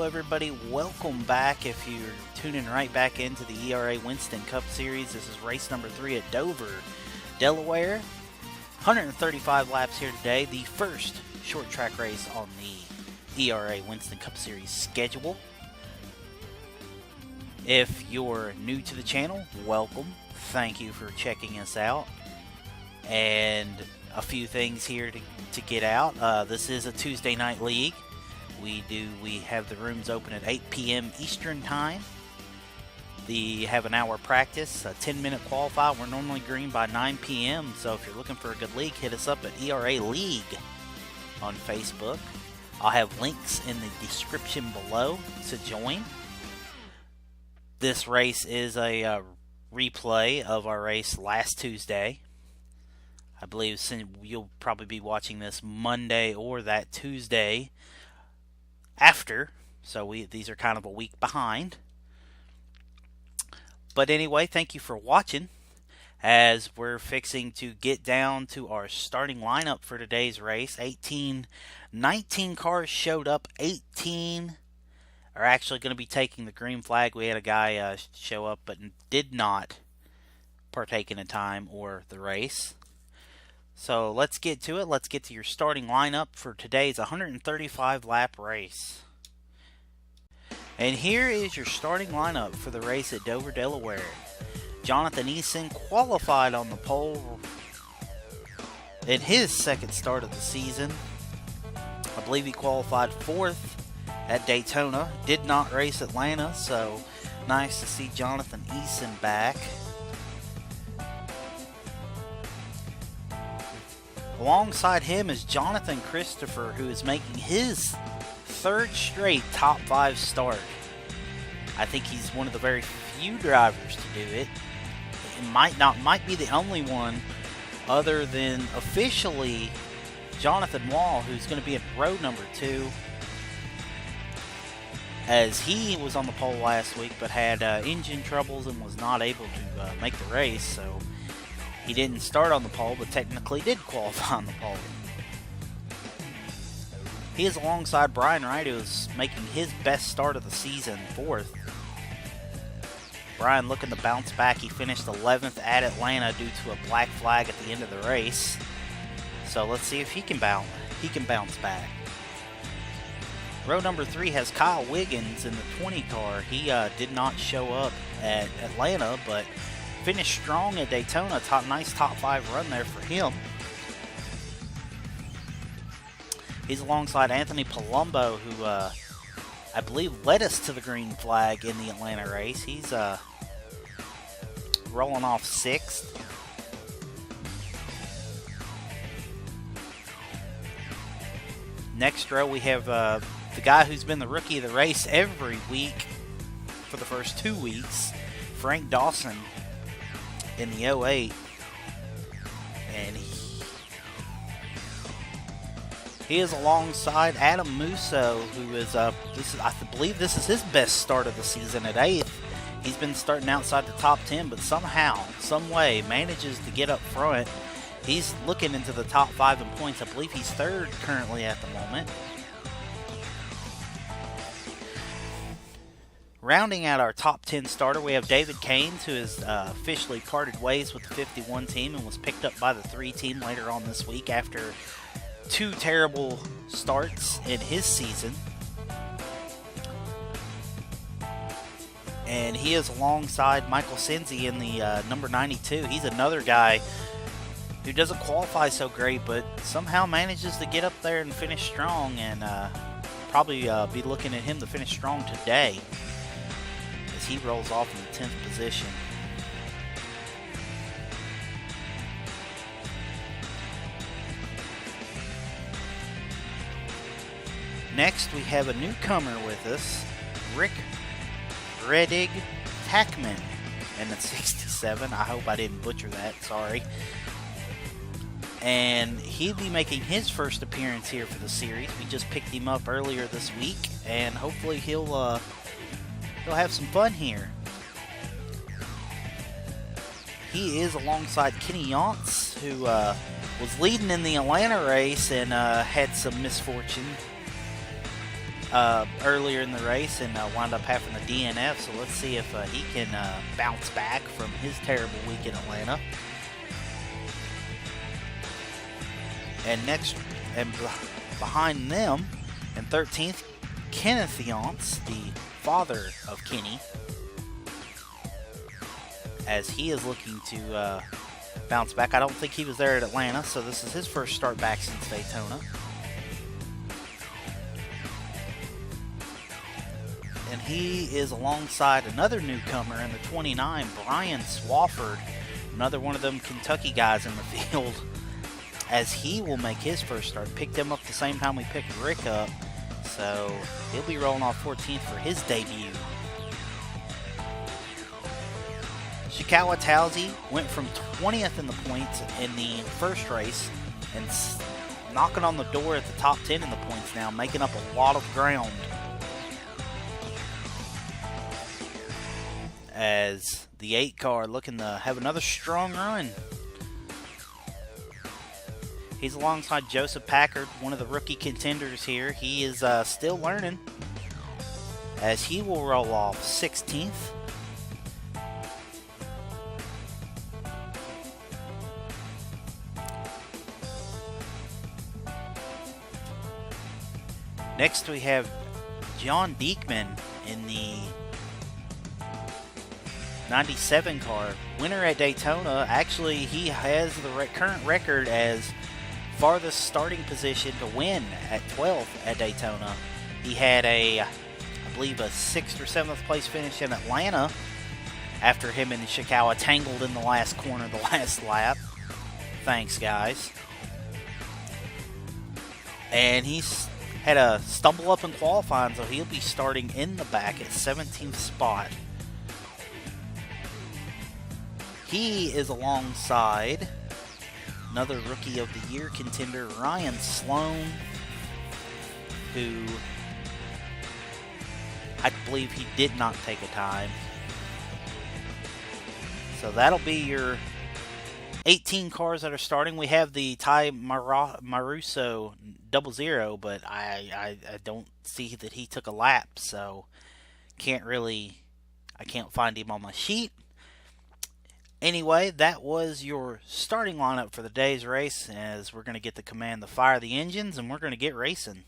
Hello everybody, welcome back. If you're tuning right back into the ERA Winston Cup Series, this is race number 3 at Dover, Delaware. 135 laps here today, the first short track race on the ERA Winston Cup Series schedule. If you're new to the channel, welcome. Thank you for checking us out. And a few things here to get out. This is a Tuesday night league. We have the rooms open at 8 p.m. Eastern time. They have an hour practice, a 10-minute qualify. We're normally green by 9 p.m. So if you're looking for a good league, hit us up at ERA League on Facebook. I'll have links in the description below to join. This race is a replay of our race last Tuesday. I believe you'll probably be watching this Monday or that Tuesday after, so these are kind of a week behind. But anyway, thank you for watching as we're fixing to get down to our starting lineup for today's race. 19 cars showed up. 18 are actually going to be taking the green flag. We had a guy show up but did not partake in a time or the race. So let's get to it. Let's get to your starting lineup for today's 135 lap race. And here is your starting lineup for the race at Dover, Delaware. Jonathan Eason qualified on the pole in his second start of the season. I believe he qualified 4th at Daytona. Did not race Atlanta, so nice to see Jonathan Eason back. Alongside him is Jonathan Christopher, who is making his 3rd straight top 5 start. I think he's one of the very few drivers to do it. It might be the only one other than officially Jonathan Wall, who's going to be in row number 2, as he was on the pole last week but had engine troubles and was not able to make the race, so he didn't start on the pole, but technically did qualify on the pole. He is alongside Brian Wright, who is making his best start of the season, 4th. Brian looking to bounce back. He finished 11th at Atlanta due to a black flag at the end of the race. So let's see if he can bounce back. Row number 3 has Kyle Wiggins in the 20 car. He did not show up at Atlanta, but finished strong at Daytona. Nice top 5 run there for him. He's alongside Anthony Palumbo, who I believe led us to the green flag in the Atlanta race. He's rolling off 6th. Next row we have the guy who's been the rookie of the race every week for the first 2 weeks, Frank Dawson, in the 08, and he is alongside Adam Musso, who is I believe this is his best start of the season at 8th. He's been starting outside the top 10, but somehow, some way, manages to get up front. He's looking into the top 5 in points. I believe he's 3rd currently at the moment. Rounding out our top 10 starter, we have David Caines, who has officially parted ways with the 51 team and was picked up by the 3 team later on this week after 2 terrible starts in his season. And he is alongside Michael Senzi in the number 92. He's another guy who doesn't qualify so great, but somehow manages to get up there and finish strong, and probably be looking at him to finish strong today, as he rolls off in the 10th position. Next, we have a newcomer with us, Rick Redig Tackman in the 67. I hope I didn't butcher that, sorry. And he'll be making his first appearance here for the series. We just picked him up earlier this week, and hopefully he'll have some fun here. He is alongside Kenny Yonts, who was leading in the Atlanta race and had some misfortune earlier in the race and wound up having the DNF. So let's see if he can bounce back from his terrible week in Atlanta. And next, and behind them, in 13th, Kenneth Yance, the father of Kenny, as he is looking to bounce back. I don't think he was there at Atlanta, so this is his first start back since Daytona. And he is alongside another newcomer in the 29, Brian Swafford, another one of them Kentucky guys in the field, as he will make his first start. Picked him up the same time we picked Rick up, so he'll be rolling off 14th for his debut. Shikawa Towsey went from 20th in the points in the first race and knocking on the door at the top 10 in the points now, making up a lot of ground. As the 8 car looking to have another strong run. He's alongside Joseph Packard, one of the rookie contenders here. He is still learning, as he will roll off 16th. Next we have John Diekman in the 97 car, winner at Daytona. Actually, he has the current record as farthest starting position to win at 12th at Daytona. He had I believe a 6th or 7th place finish in Atlanta after him and Shikawa tangled in the last corner the last lap. Thanks, guys. And he's had a stumble up in qualifying, so he'll be starting in the back at 17th spot. He is alongside another Rookie of the Year contender, Ryan Sloan, who I believe he did not take a time. So that'll be your 18 cars that are starting. We have the Ty Maruso 00, but I don't see that he took a lap, so I can't find him on my sheet. Anyway, that was your starting lineup for the day's race, as we're going to get the command to fire the engines, and we're going to get racing.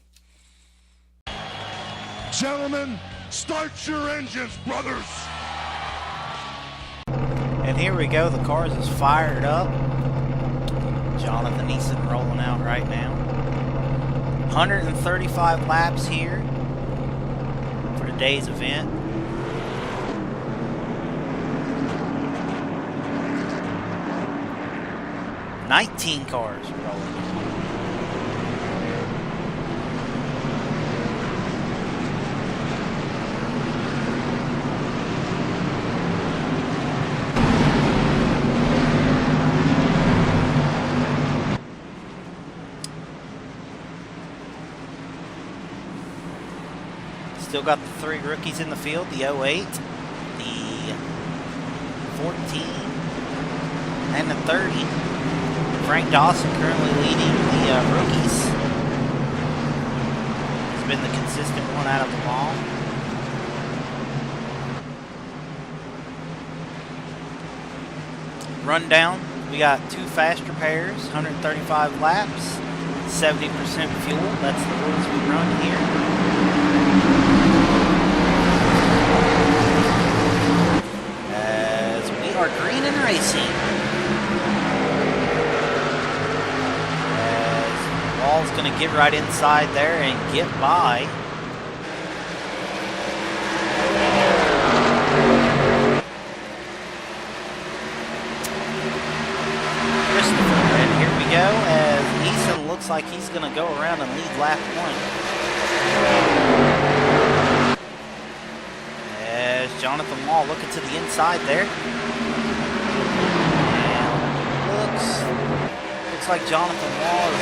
Gentlemen, start your engines, brothers! And here we go, the cars is fired up. Jonathan Eason rolling out right now. 135 laps here for today's event. $19 cars rolling. Still got the 3 rookies in the field, the 08, the 14, and the 30. Frank Dawson currently leading the rookies. He's been the consistent one out of them all. Rundown, we got 2 faster pairs, 135 laps, 70% fuel. That's the rules we run here. As we are green and racing. Ball's going to get right inside there and get by. Christopher, and here we go as Eason looks like he's going to go around and lead lap 1. As Jonathan Law looking to the inside there. And looks like Jonathan Law is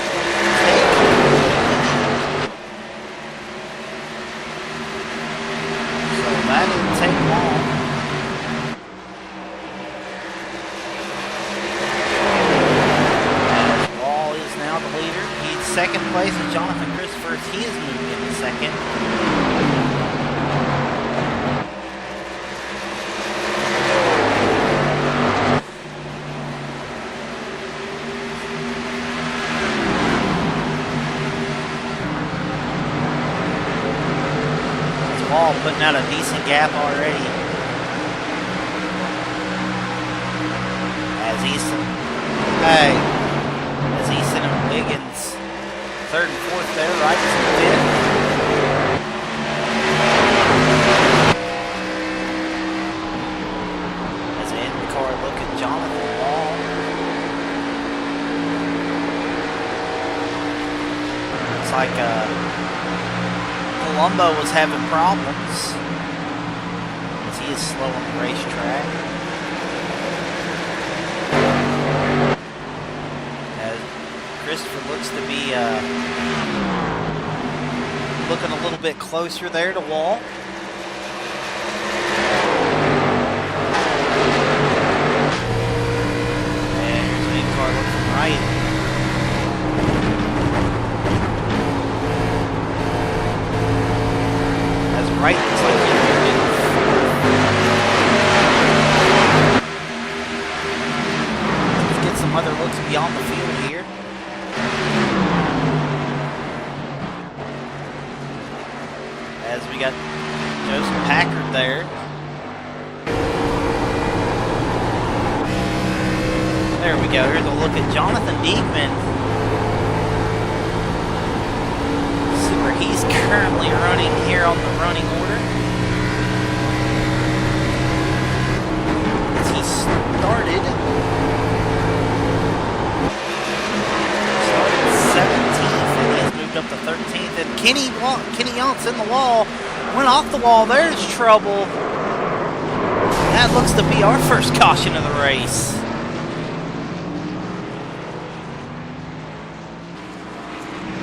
so that didn't take long. As Law is now the leader. He's second place, and Jonathan Christopher, he is moving into second. second. Wall putting out a decent gap already. As Easton and Wiggins, third and fourth there, right to the fifth. As an in-car look at Jonathan Wall. Looks like Colombo was having problems as he is slow on the racetrack. As Christopher looks to be looking a little bit closer there to Wall. And here's an in-car look from right. Right, looks like he's in let's get some other looks beyond the field here. As we got Joseph Packard there. There we go. Here's a look at Jonathan Diekman. He's currently running here on the running order. As he started 17th and he's moved up to 13th. And Kenny Yontz in the wall. Went off the wall. There's trouble. That looks to be our first caution of the race.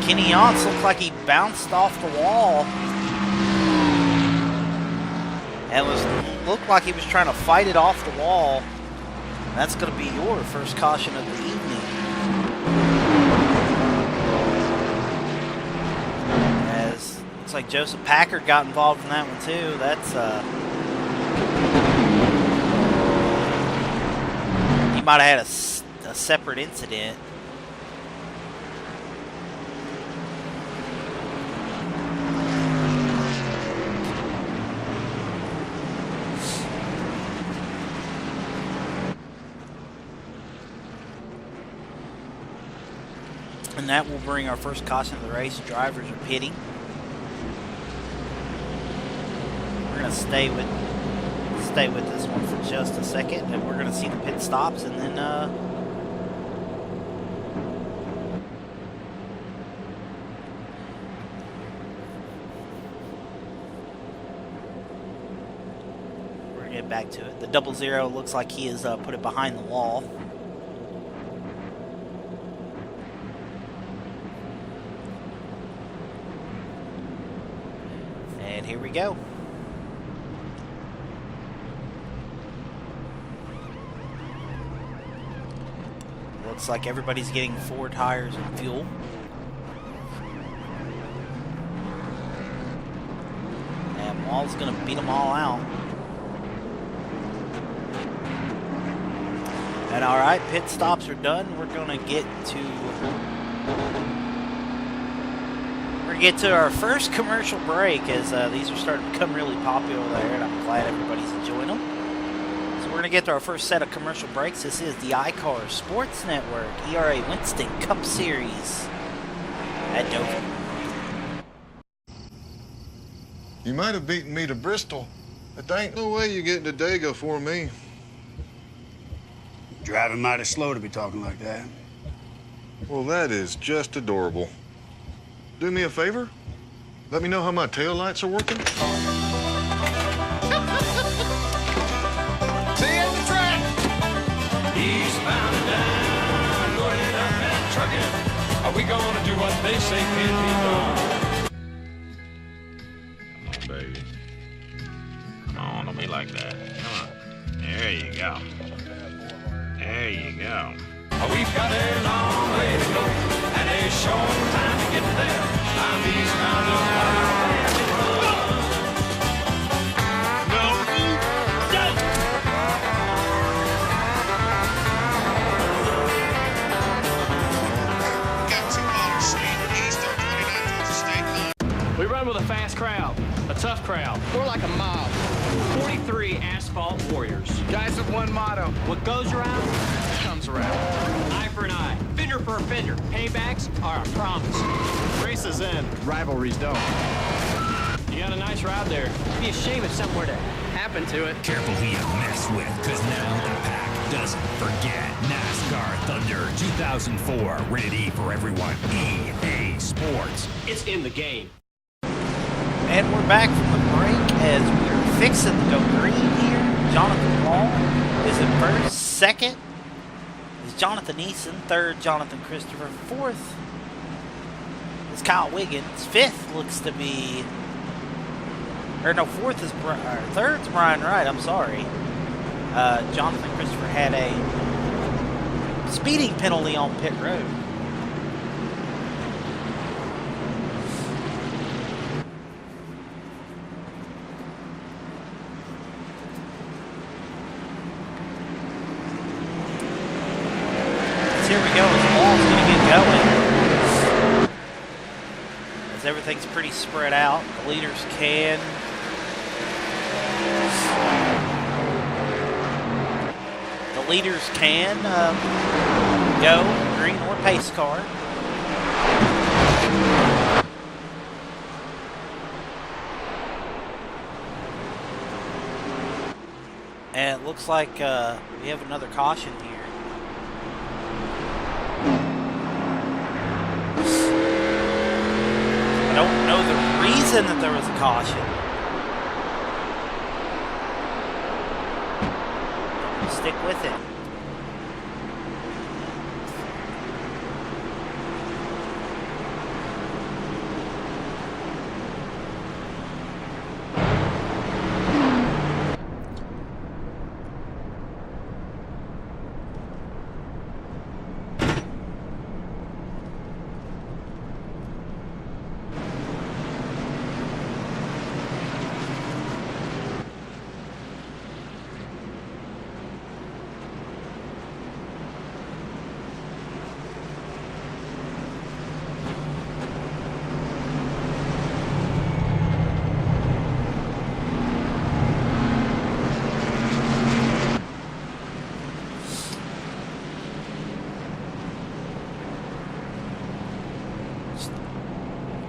Kenny Yontz looked like he bounced off the wall. And looked like he was trying to fight it off the wall. That's going to be your first caution of the evening. As looks like Joseph Packard got involved in that one too. That's he might have had a separate incident. And that will bring our first caution of the race. Drivers are pitting. We're going to stay with this one for just a second, and we're going to see the pit stops, and then we're going to get back to it. The 00 looks like he has put it behind the wall. And here we go. Looks like everybody's getting 4 tires and fuel. And Wall's going to beat them all out. And all right, pit stops are done. We're going to get to our first commercial break, as these are starting to become really popular there, and I'm glad everybody's enjoying them. So we're going to get to our first set of commercial breaks. This is the iCar Sports Network ERA Winston Cup Series at Dover. You might have beaten me to Bristol, but there ain't no way you're getting to Dago for me. Driving mighty slow to be talking like that. Well, that is just adorable. Do me a favor. Let me know how my taillights are working. See you at the track. Eastbound and down, going up and trucking. Are we gonna do what they say can be done? Come on, baby. Come on, don't be like that. Come on. There you go. There you go. We've got a long way to go, and a short time to get there. I'm eastbound and down. fast crowd, a tough crowd. More like a mob. 43 asphalt warriors. Guys with one motto. What goes around Comes around. eye for an eye, fender for a fender. Paybacks are a promise. Races end, Rivalries don't. you got a nice ride there. It'd be a shame if something were to Happen to it. Careful who you mess with, cause now the pack doesn't forget. NASCAR Thunder 2004, rated E for everyone. EA Sports. It's in the game. And we're back from the break as we're fixing to go green here. Jonathan Wall is in first. Second is Jonathan Eason. Third, Jonathan Christopher. Fourth is Kyle Wiggins. Fifth looks to be... Or no, third's Brian Wright. I'm sorry. Jonathan Christopher had a speeding penalty on pit road. Here we go as Wall's going to get going. As everything's pretty spread out. The leaders can... go green or pace car. And it looks like we have another caution here. I don't know the reason that there was a caution. Stick with it.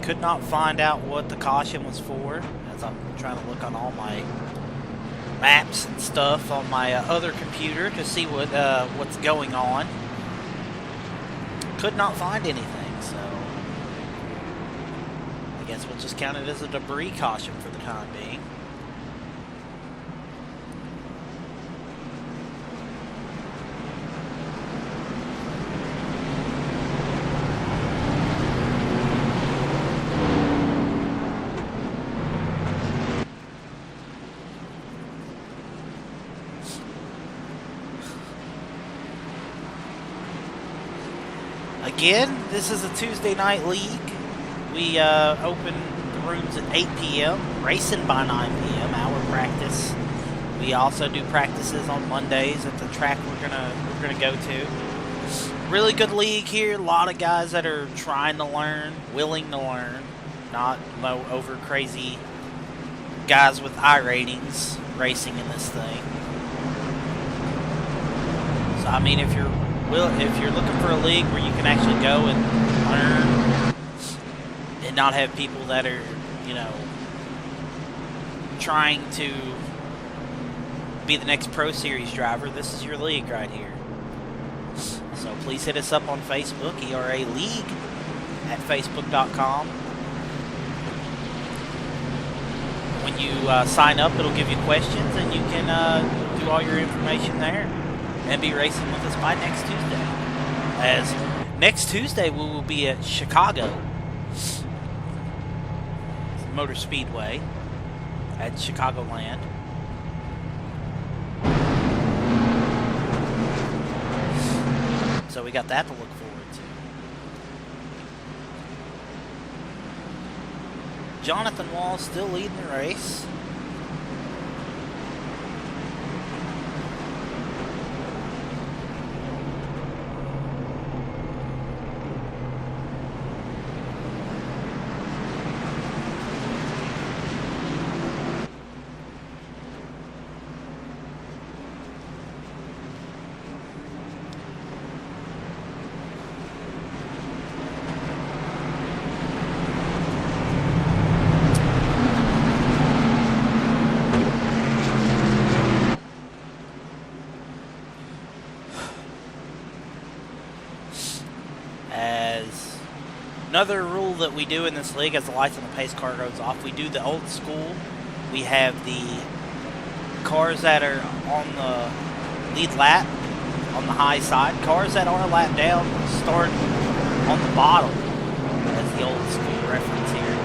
Could not find out what the caution was for, as I'm trying to look on all my maps and stuff on my other computer to see what's going on. Could not find anything, so I guess we'll just count it as a debris caution for the time being. Again, this is a Tuesday night league. We open the rooms at 8 p.m., racing by 9 p.m., hour practice. We also do practices on Mondays at the track we're gonna go to. Really good league here. A lot of guys that are trying to learn, willing to learn, not over crazy guys with I ratings racing in this thing. So I mean, if you're looking for a league where you can actually go and learn and not have people that are, trying to be the next Pro Series driver, this is your league right here. So please hit us up on Facebook, ERA League at facebook.com. When you sign up, it'll give you questions and you can do all your information there and be racing with us by next Tuesday. As next Tuesday we will be at Chicago Motor Speedway at Chicagoland. So we got that to look forward to. Jonathan Wall still leading the race. As another rule that we do in this league, as the lights on the pace car goes off, we do the old school. We have the cars that are on the lead lap on the high side. Cars that are a lap down start on the bottom. That's the old school reference here.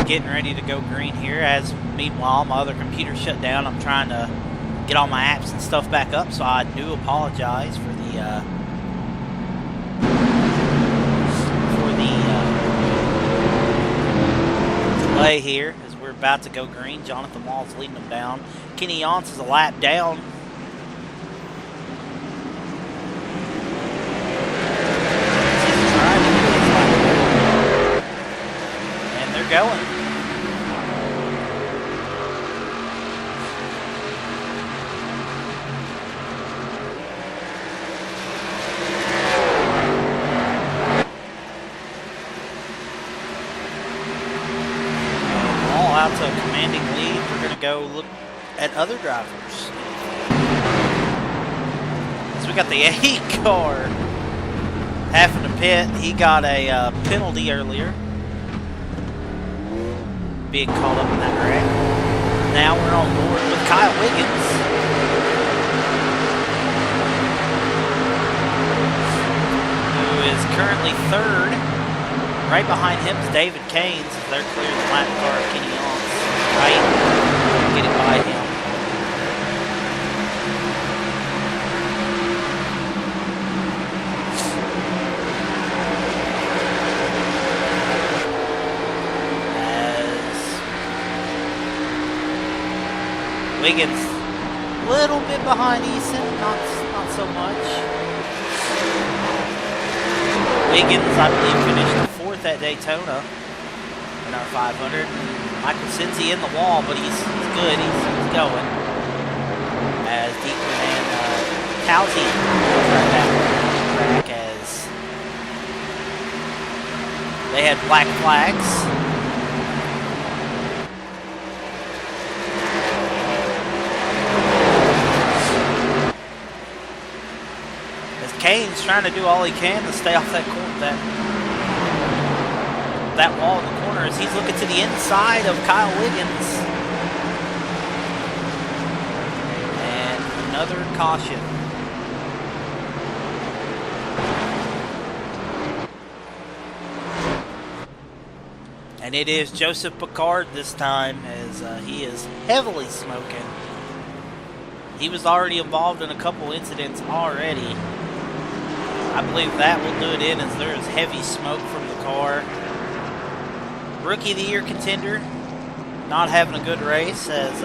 Getting ready to go green here, as meanwhile my other computer shut down. I'm trying to get all my apps and stuff back up, so I do apologize for the delay here as we're about to go green. Jonathan Wall's leading them down. Kenny Yance is a lap down. And they're going. Out to a commanding lead. We're going to go look at other drivers. So we got the 8 car having to pit. He got a penalty earlier, being called up in that wreck. Now we're on board with Kyle Wiggins. Who is currently third. Right behind him is David Caines. They're clearing the lap car of Kenny Yance. Right, getting by him. As Wiggins, a little bit behind Eason, not so much. Wiggins, I believe, finished 4th at Daytona in our 500. Michael Cincy in the wall, but he's good. He's going. As Deacon and Towsy right back on the track as they had black flags. As Kane's trying to do all he can to stay off that corner, that wall in the corner, as he's looking to the inside of Kyle Wiggins. And another caution. And it is Joseph Picard this time, as he is heavily smoking. He was already involved in a couple incidents already. I believe that will do it in, as there is heavy smoke from the car. Rookie of the Year contender, not having a good race, as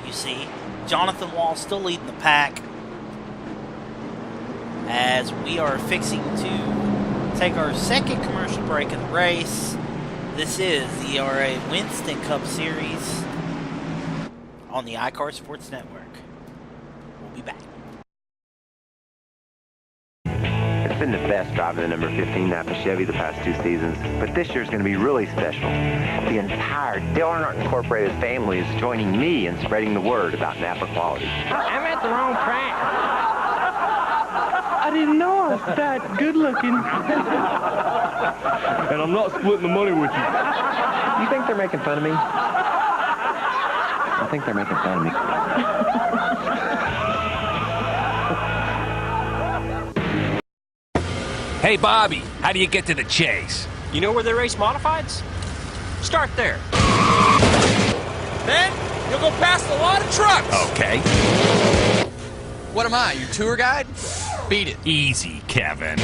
you see. Jonathan Wall still leading the pack, as we are fixing to take our second commercial break in the race. This is the ERA Winston Cup Series on the iCar Sports Network. We'll be back. It's been the best driving the number 15 Napa Chevy the past 2 seasons, but this year's going to be really special. The entire Dale Earnhardt Incorporated family is joining me in spreading the word about Napa quality. I'm at the wrong track. I didn't know I was that good looking. And I'm not splitting the money with you. You think they're making fun of me? I think they're making fun of me. Hey, Bobby, how do you get to the chase? You know where they race modifieds? Start there. Then you'll go past a lot of trucks. Okay. What am I, your tour guide? Beat it. Easy, Kevin.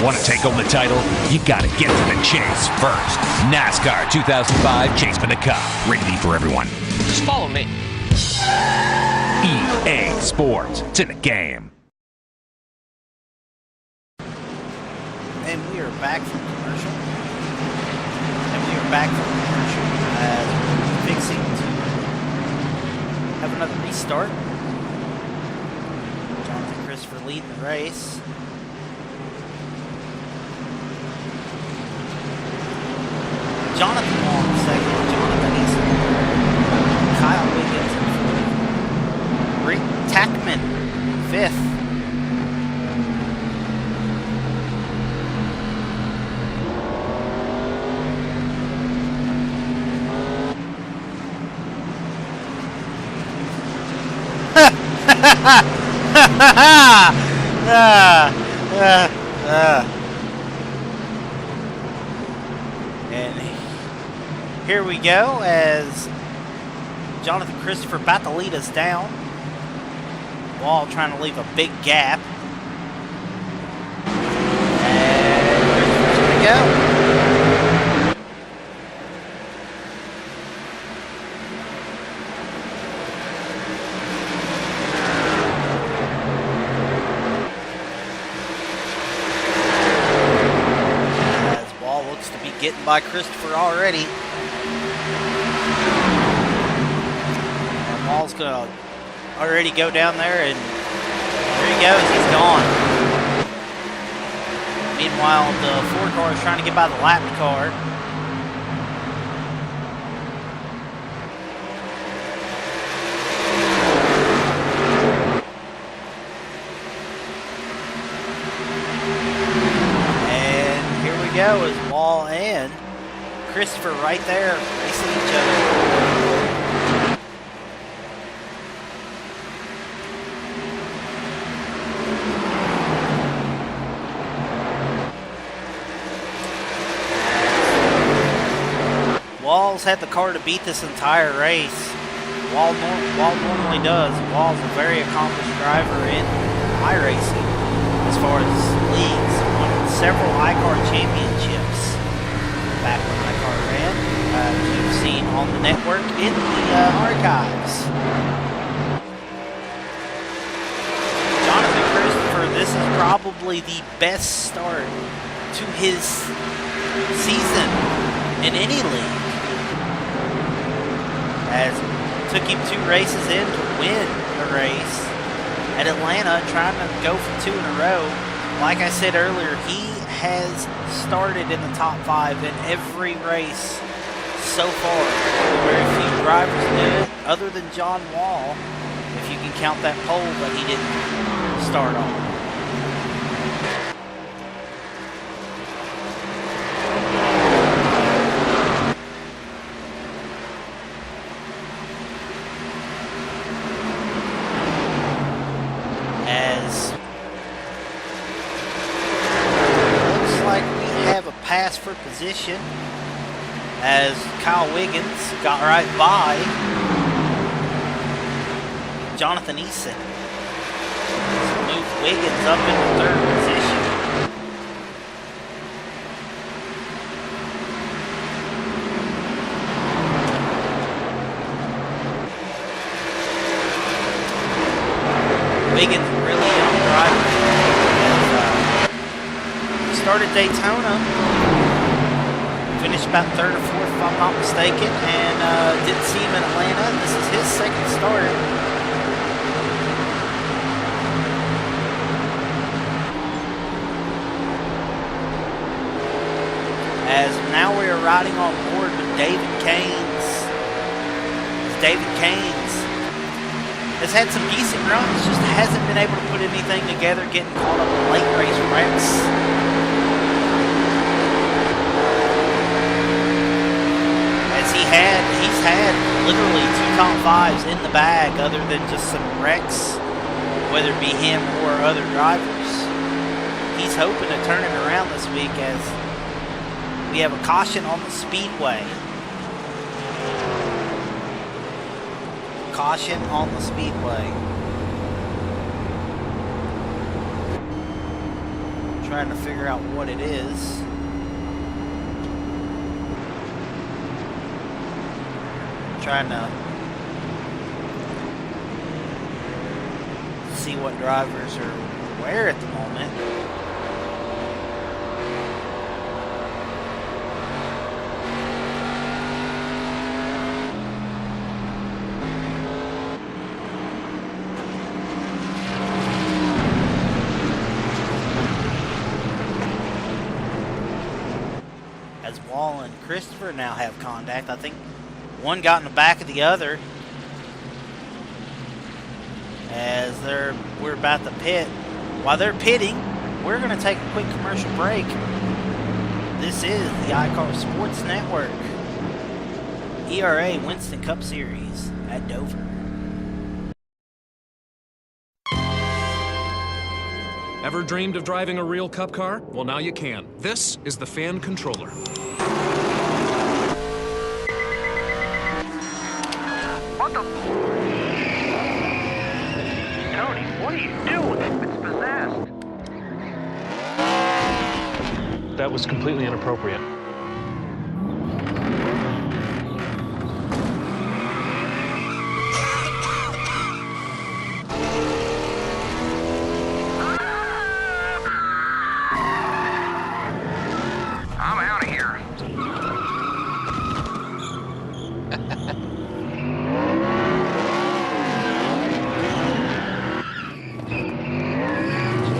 Want to take home the title? You got to get to the chase first. NASCAR 2005 Chase for the Cup. Rated E for everyone. Just follow me. EA Sports. It's in the game. And we are back from commercial. we're back from commercial as we're fixing to have another restart. Jonathan Christopher leading the race. Jonathan Long second, Jonathan Easton, Kyle Wiggins in fourth, Rick Tackman fifth. And here we go as Jonathan Christopher about to lead us down. Wall trying to leave a big gap. And here we go. Getting by Christopher already. And Wall's gonna already go down there, and there he goes, he's gone. Meanwhile, the 4 car is trying to get by the lap car. Go as Wall and Christopher right there racing each other. Wall's had the car to beat this entire race. Wall normally does. Wall's a very accomplished driver in iRacing as far as leagues. Several iCar championships back when iCar ran, as you've seen on the network in the archives. Jonathan Christopher, this is probably the best start to his season in any league, as it took him 2 races in to win a race at Atlanta, trying to go for 2 in a row. Like I said earlier, he has started in the top 5 in every race so far. Very few drivers did it, other than John Wall, if you can count that pole that he didn't start on. Pass for position as Kyle Wiggins got right by Jonathan Easton. Moved Wiggins up into 3rd position. Wiggins, really young driver. Started Daytona. Finished about 3rd or 4th, if I'm not mistaken, and didn't see him in Atlanta. This is his 2nd start. As now we are riding on board with David Caines. David Caines has had some decent runs, just hasn't been able to put anything together, getting caught up in late race wrecks. He's had literally 2 top 5s in the bag, other than just some wrecks, whether it be him or other drivers. He's hoping to turn it around this week, as we have a caution on the speedway. Caution on the speedway. Trying to figure out what it is. Trying to see what drivers are where at the moment. as Wall and Christopher now have contact. I think one got in the back of the other as we're about to pit. While they're pitting, we're going to take a quick commercial break. This is the iCar Sports Network ERA Winston Cup Series at Dover. Ever dreamed of driving a real Cup car? Well, now you can. This is the Fan Controller. What the? Tony, what are you doing? It's possessed. That was completely inappropriate. I'm out of here.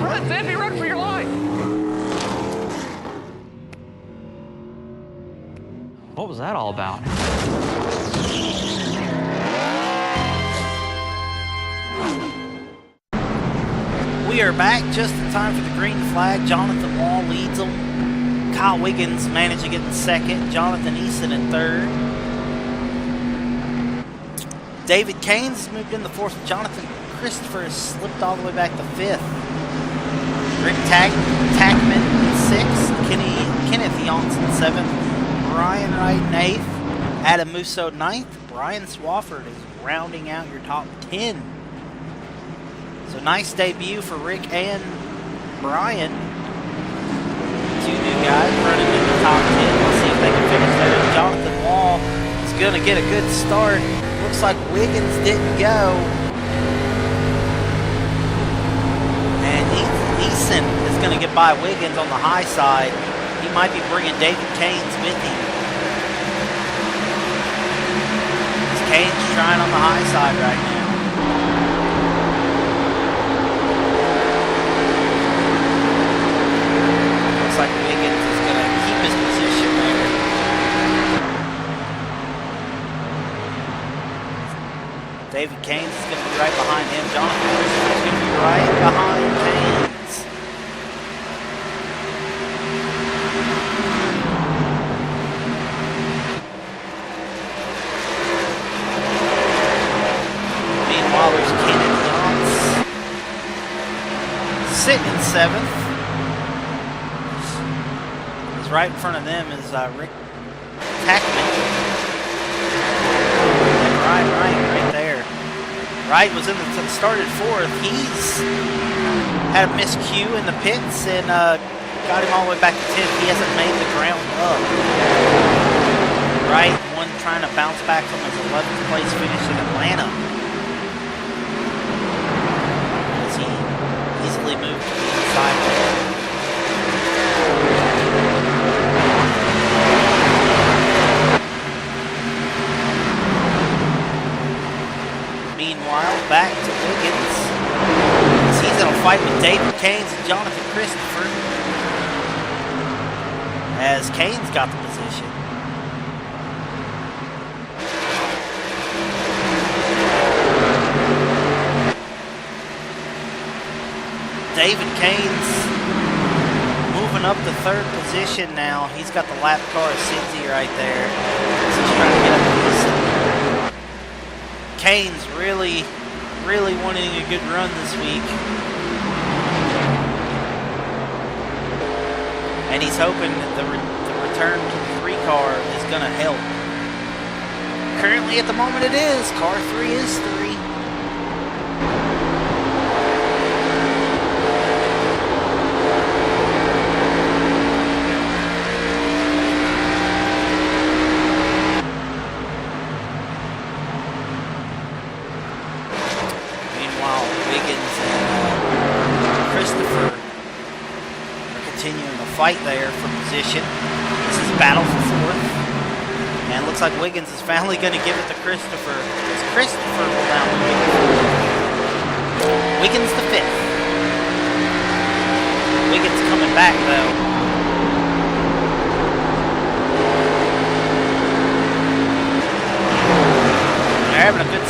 Run, Sandy, run for your life! What was that all about? We are back just in time for the green flag. Jonathan Wall leads them. Kyle Wiggins managed to get in second. Jonathan Eason in third. David Caines has moved in the fourth. Jonathan Christopher has slipped all the way back to fifth. Rick Tackman in sixth. Kenneth Johnson seventh. Brian Wright in eighth. Adam Musso ninth. Brian Swafford is rounding out your top 10. So nice debut for Rick and Brian. Two new guys running in the top 10. Let's see if they can finish there. Jonathan Wall is going to get a good start. Looks like Wiggins didn't go. And Eason is going to get by Wiggins on the high side. He might be bringing David Caines with him. Caines trying on the high side right now. Looks like Wiggins is going to keep his position there. David Caines is going to be right behind him. Jonathan Christopher is going to be right behind Caines. Meanwhile, there's Kenneth Johnson sitting in seventh. Is right in front of them is Rick Tackman. And Ryan Wright right there. Wright was started fourth. He's had a miscue in the pits and got him all the way back to 10th. He hasn't made the ground up. Wright, one trying to bounce back from his 11th place finish in Atlanta. As he easily moved to the inside there. Meanwhile, back to Wiggins. He's in a fight with David Caines and Jonathan Christopher. As Caines got the position. David Caines moving up to third position now. He's got the lap car of Cindy right there. So he's trying to get up to this. Caines really wanting a good run this week. And he's hoping that the return to the 3 car is going to help. Currently at the moment it is. Car 3 is 3. Fight there for position. This is battle for fourth. And it looks like Wiggins is finally going to give it to Christopher. As Christopher will now move. Wiggins the fifth. Wiggins coming back though.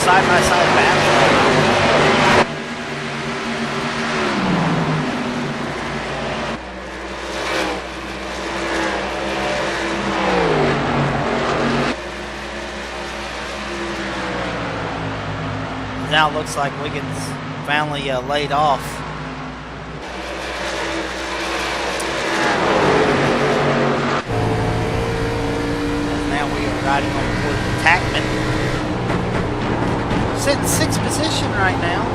side-by-side battle. Now it looks like Wiggins finally laid off. Now we are riding on board the Tackman. Sitting 6th position right now.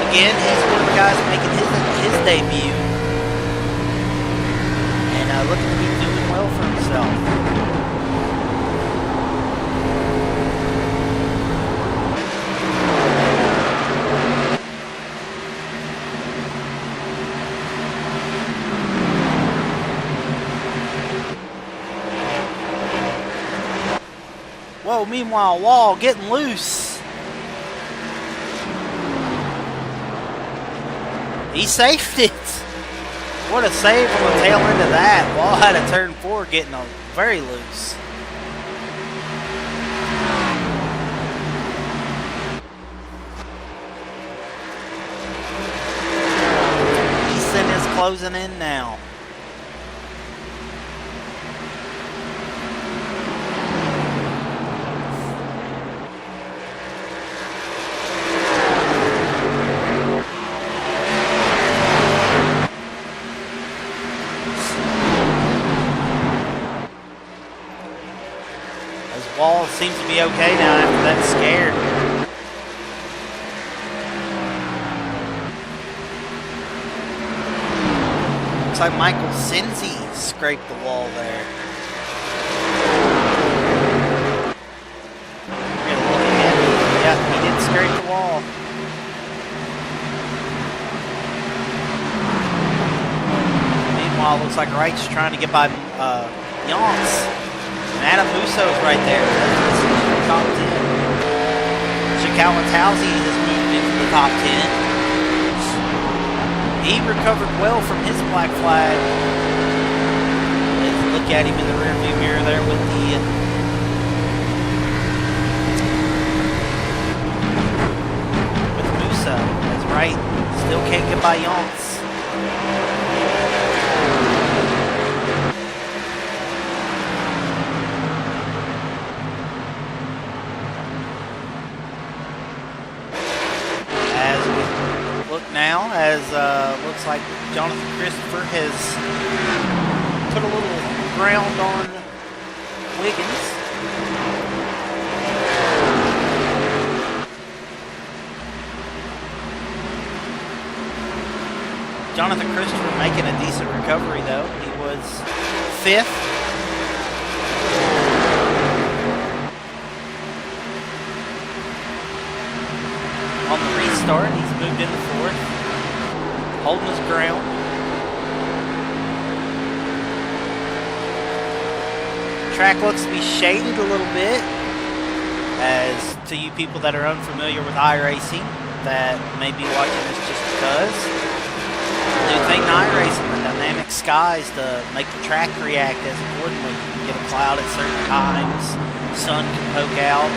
Again, he's one of the guys making his debut. And looking to be doing well for himself. Whoa, meanwhile, Wall getting loose. He saved it. What a save on the tail end of that. Wall had a turn 4 getting very loose. Winston is closing in now. Wall seems to be okay now after that scare. Looks like Michael Cincy scraped the wall there. We're gonna look again. Yeah, he did scrape the wall. Meanwhile, looks like Wright's trying to get by Yonce. Adam Musso's right there. This is the top 10. Shikawatowski has moved into the top 10. He recovered well from his black flag. Let's look at him in the rearview mirror there with Musso. That's right. Still can't get by Yonce. Now, as looks like Jonathan Christopher has put a little ground on Wiggins. Jonathan Christopher making a decent recovery though. He was 5th. On the restart, he's moved into 4th, holding his ground. Track looks to be shaded a little bit, as to you people that are unfamiliar with iRacing that may be watching this just because. The new thing in iRacing, the dynamic skies to make the track react as accordingly. You get a cloud at certain times, sun can poke out.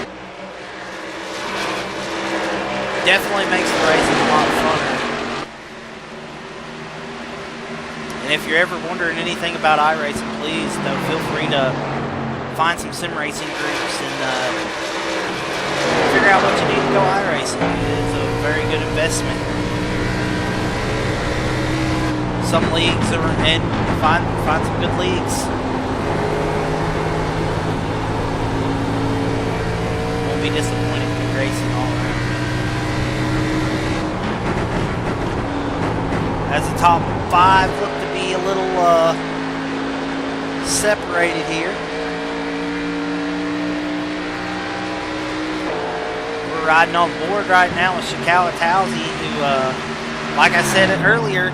Definitely makes the racing a lot funner. And if you're ever wondering anything about iRacing, please feel free to find some sim racing groups and figure out what you need to go iRacing. It's a very good investment. Some leagues are in, find some good leagues. Won't be disappointed with racing all around. As the top 5 look to be a little separated here. We're riding on board right now with Shikawatowski, who, like I said earlier,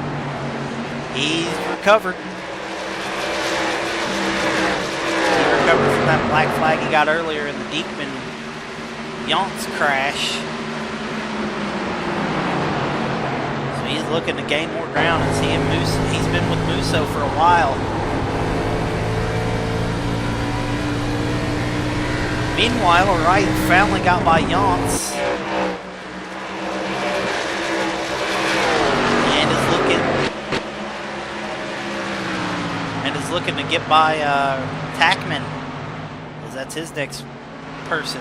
he's recovered. He recovered from that black flag he got earlier in the Diekman-Yonce crash. He's looking to gain more ground and see him. He's been with Musso for a while. Meanwhile, Wright finally got by Yance. And is looking to get by Tackman, as that's his next person.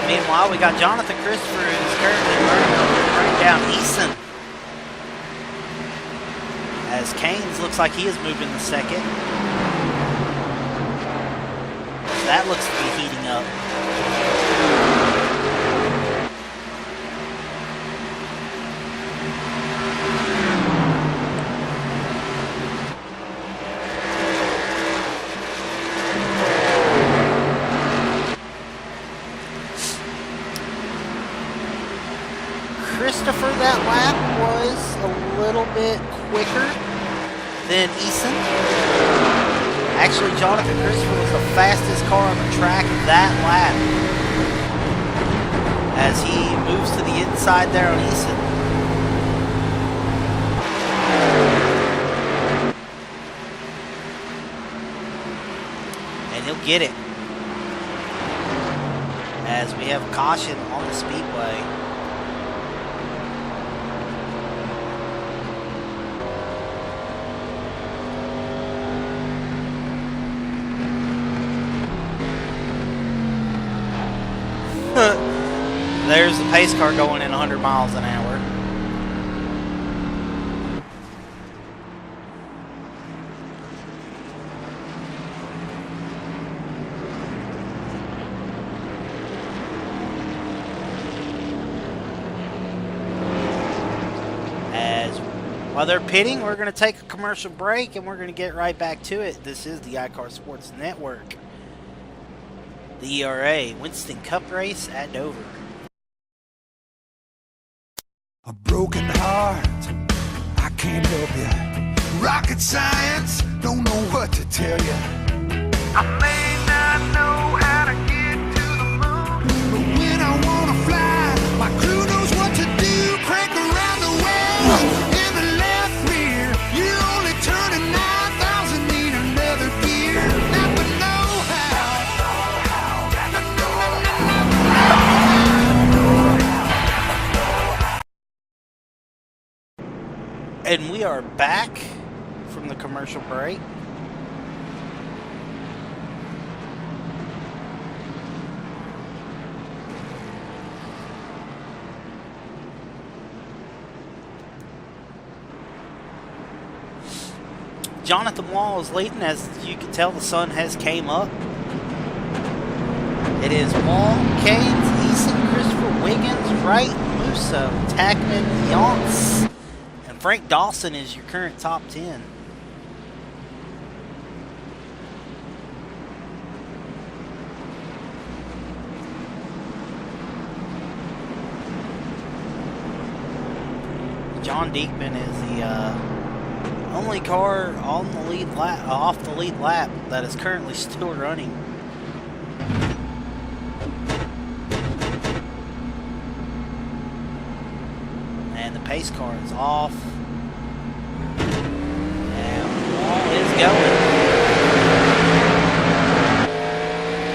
Meanwhile, we got Jonathan Christopher, who's currently running down Eason. As Canes looks like he is moving the second. That looks to be heating up. Christopher that lap was a little bit quicker than Eason. Actually, Jonathan Christopher was the fastest car on the track that lap as he moves to the inside there on Eason. And he'll get it as we have caution on the speedway. There's the pace car going in 100 miles an hour. As while they're pitting, we're going to take a commercial break and we're going to get right back to it. This is the iCar Sports Network. The ERA Winston Cup race at Dover. A broken heart, I can't help you. Rocket science, don't know what to tell you. I may not know how to get to the moon, but when I wanna fly, my crew knows what to do. Crank around the world in the left rear. You're only turning 9,000, need another gear. Not the know-how. And we are back from the commercial break. Jonathan Wall is leading. As you can tell, the sun has came up. It is Wall, Canes, Eason, Christopher, Wiggins, Wright, Musso, Tackman, Yance. Frank Dawson is your current top 10. John Diekman is the only car on the lead lap, off the lead lap that is currently still running. And the pace car is off. And Wall is going.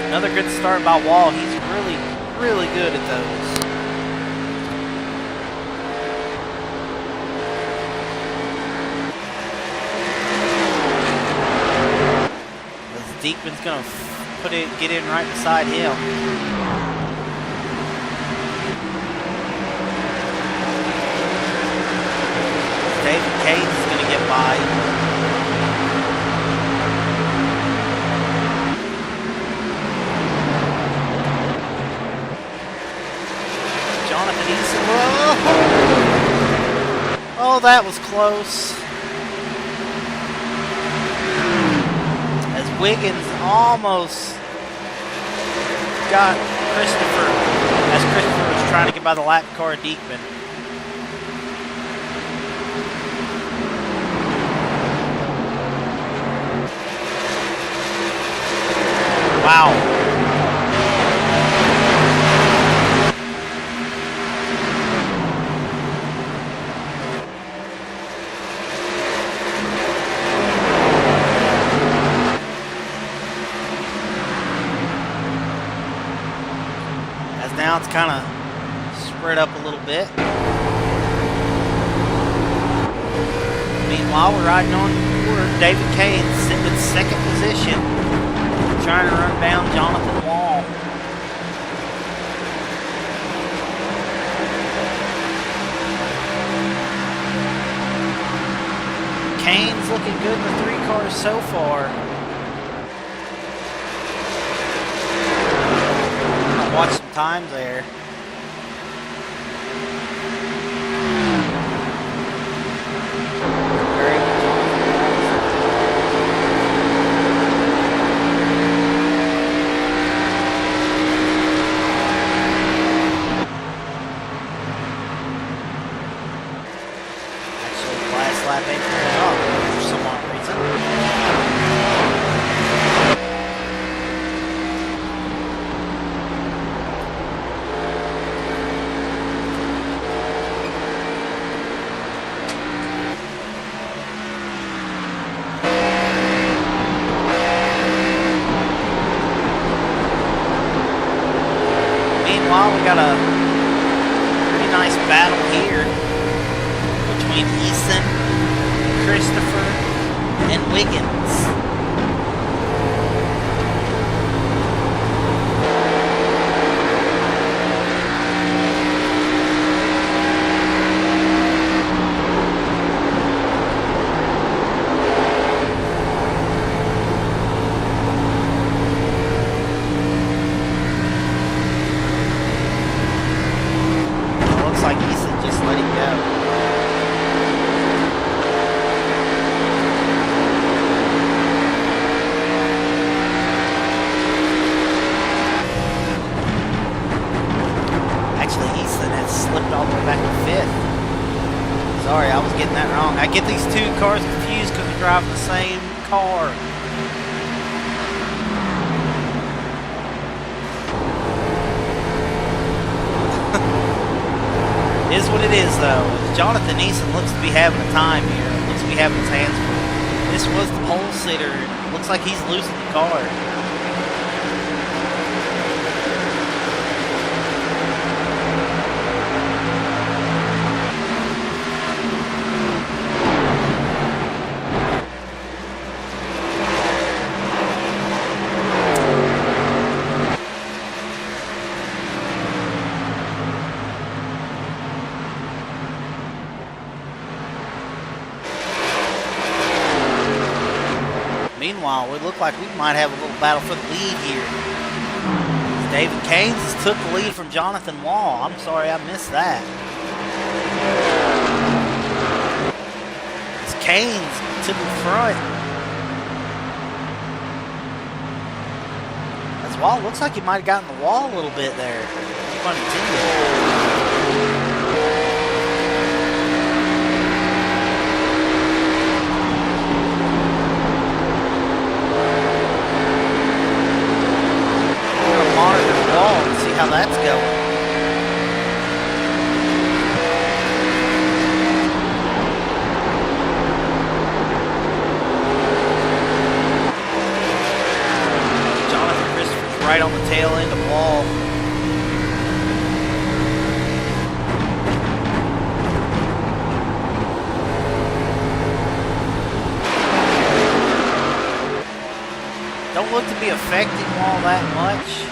Another good start by Wall. He's really good at those. As Diekman's going to get in right beside him. David Cates is going to get by. Jonathan Eason. Oh, that was close. As Wiggins almost got Christopher, as Christopher was trying to get by the lap car of Diekman. Wow. As now it's kind of spread up a little bit. Meanwhile, we're riding on board. David Kane's sitting in second position, trying to run down Jonathan Wall. Kane's looking good in the 3 cars so far. I'll watch some times there. We got a pretty nice battle here between Easton, Christopher, and Wiggins. Sorry, I was getting that wrong. I get these 2 cars confused because they're driving the same car. It is what it is, though. Jonathan Easton looks to be having a time here. Looks to be having his hands full. This was the pole sitter. Looks like he's losing the car. Meanwhile, we look like we might have a little battle for the lead here. David Canes has took the lead from Jonathan Wall. I'm sorry I missed that. It's Canes to the front. That's Wall. Looks like he might have gotten the wall a little bit there. Pun intended. And see how that's going. Jonathan Christopher's right on the tail end of Wall. Don't look to be affecting Wall that much.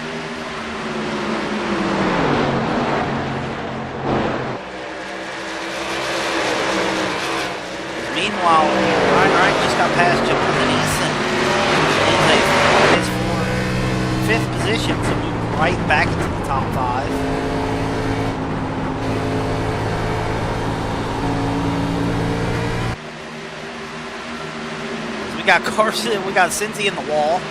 Meanwhile, Ryan Wright just got past Jonathan Easton in his 5th position, so moving right back into the top 5. So we got Carson, we got Cincy in the wall.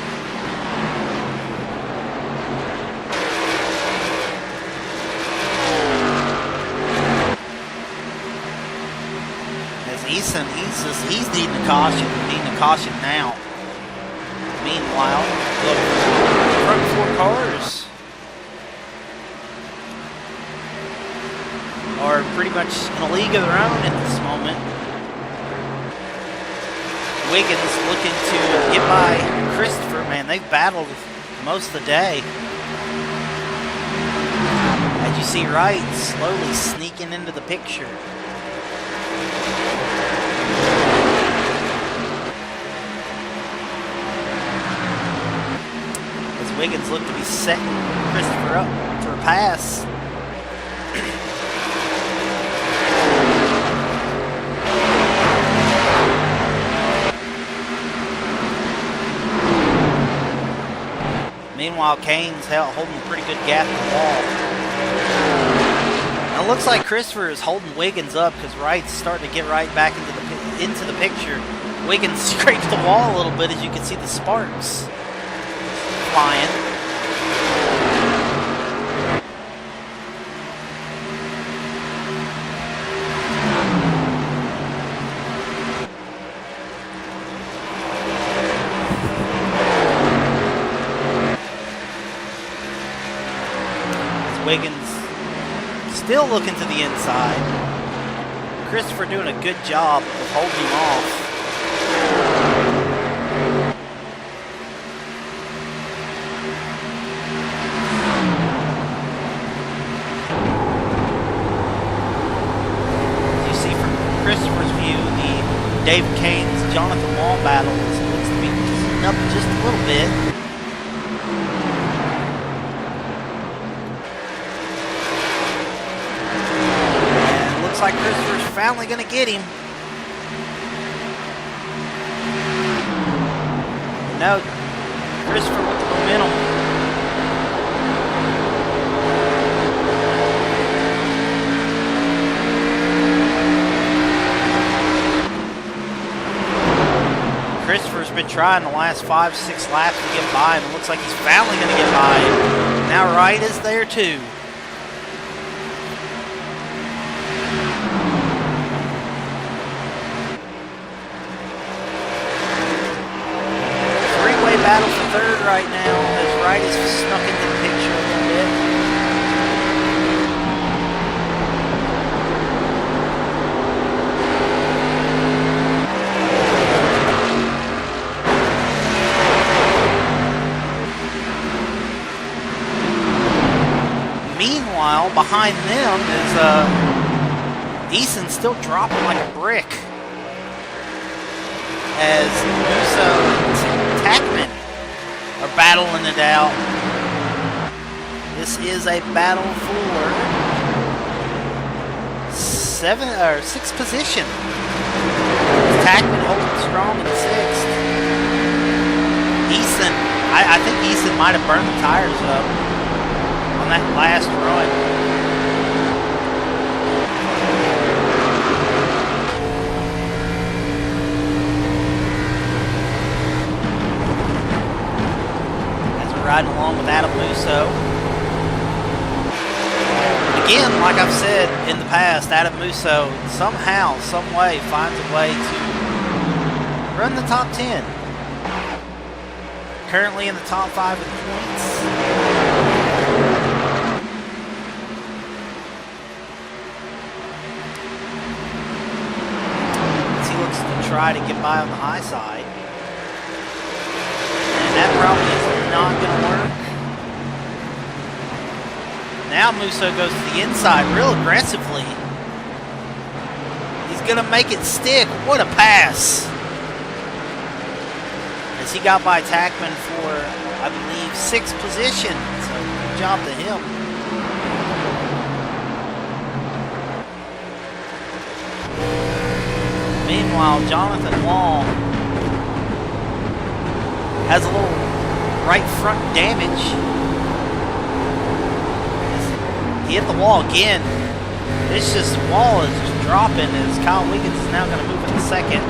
Easton, he's needing a caution. Now. Meanwhile, the front 4 cars are pretty much in a league of their own at this moment. Wiggins looking to get by Christopher. Man, they've battled most of the day. see Wright slowly sneaking into the picture. As Wiggins looked to be setting Christopher up for a pass. Meanwhile, Kane's holding a pretty good gap in the wall. Now, it looks like Christopher is holding Wiggins up because Wright's starting to get right back into the picture. Wiggins scrapes the wall a little bit, as you can see the sparks flying. Wiggins still looking to the inside. Christopher doing a good job of holding him off. As you see from Christopher's view, the David Kane's Jonathan Wall battle looks to be heating up just a little bit. Like Christopher's finally going to get him. No, Christopher with the momentum. Christopher's been trying the last 5-6 laps to get by him. It looks like he's finally going to get by him. Now Wright is there too. Battle for third right now as Wright is snuck into the picture a little bit. Meanwhile, behind them is Eason still dropping like a brick as Musso and Tackman are battling it out. This is a battle for 6th position. Tackman holding strong in 6th. Eason, I think Eason might have burned the tires up on that last run. Riding along with Adam Musso. Again, like I've said in the past, Adam Musso somehow, some way finds a way to run the top 10. Currently in the top 5 with points. As he looks to try to get by on the high side. And that probably is not going to work. Now Musso goes to the inside real aggressively. He's going to make it stick. What a pass. As he got by Tackman for, I believe, 6th position. So good job to him. Meanwhile, Jonathan Wall has a little right front damage. He hit the wall again. It's just, wall is just dropping as Kyle Wiggins is now going to move into 2nd.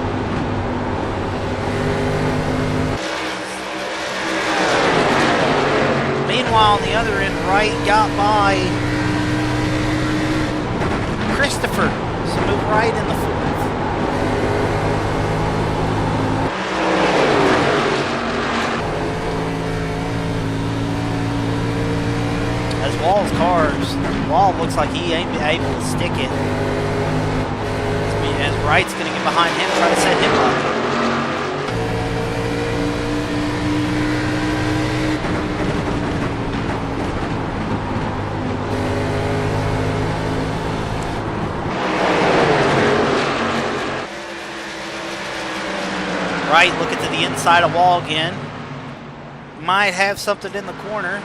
Meanwhile, on the other end, Wright got by Christopher. So move right in the 4th. Wall's cars, Wall looks like he ain't able to stick it. As Wright's going to get behind him, try to set him up. Wright looking to the inside of wall again. Might have something in the corner.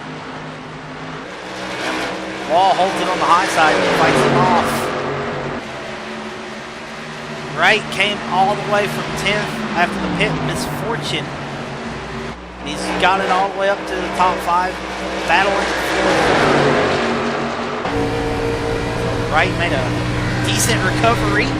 Wall holds it on the high side and fights him off. Wright came all the way from 10th after the pit misfortune. He's got it all the way up to the top 5, battling. Wright made a decent recovery.